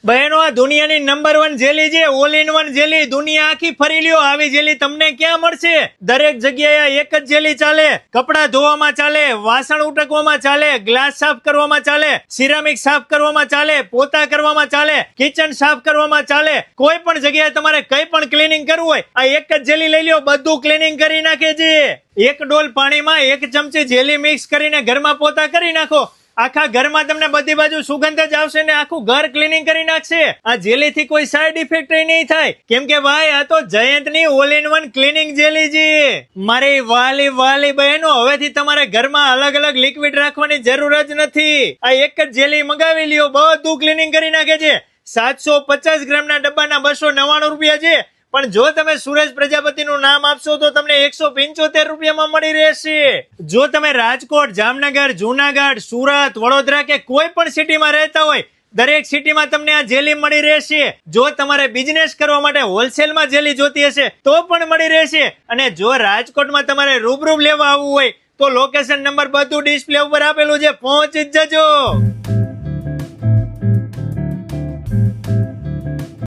બહેનો આ દુનિયાની નંબર 1 જેલી છે, ઓલ ઇન વન જેલી. દુનિયા આખી ફરી લ્યો, આવી જેલી તમને ક્યાં મળશે? દરેક જગ્યાએ એક જ જેલી ચાલે. કપડાં ધોવામાં ચાલે, વાસણ ઉટકવામાં ચાલે, ગ્લાસ સાફ કરવામાં ચાલે, સિરામિક સાફ કરવામાં ચાલે, પોતા કરવામાં ચાલે, કિચન સાફ કરવામાં ચાલે. કોઈ પણ જગ્યાએ તમારે કઈ પણ ક્લીનિંગ કરવું હોય, આ એક જ જેલી લઈ લ્યો, બધું ક્લીનિંગ કરી નાખે છે. એક ડોલ પાણીમાં 1 ચમચી જેલી મિક્સ કરીને ઘરમાં પોતા કરી નાખો, આખા ઘરમાં તમને બધી બાજુ સુગંધ જ આવશે ને આખું ઘર ક્લીનિંગ કરી નાખશે. આ જેલી થી કોઈ સાઈડ ઇફેક્ટ નહીં થાય, કેમ કે ભાઈ આ તો જયંતની all in one cleaning jelly છે. મારી વાલી વાલી બહેનો, હવેથી તમારે ઘરમાં અલગ અલગ લિક્વિડ રાખવાની જરૂર જ નથી. આ એક જ જેલી મંગાવી લ્યો, બધું ક્લીનિંગ કરી નાખે છે. 750 ગ્રામના ડબ્બાના 299 રૂપિયા છે, પણ જો તમે સુરેશ પ્રજાપતિનું નામ આપશો તો તમને 175 રૂપિયામાં મળી રહેશે. જો તમે રાજકોટ, જામનગર, જુનાગઢ, સુરત, વડોદરા કે કોઈ પણ સિટીમાં રહેતા હોય, દરેક સિટીમાં તમને આ જેલી મળી રહેશે. જો તમારે બિઝનેસ કરવા માટે હોલસેલમાં જેલી જોતી હશે તો પણ મળી રહેશે. અને જો રાજકોટમાં તમારે રૂબરૂ લેવા આવવું હોય તો લોકેશન નંબર બધું ડિસ્પ્લે ઉપર આપેલું છે, પહોંચી જ જજો.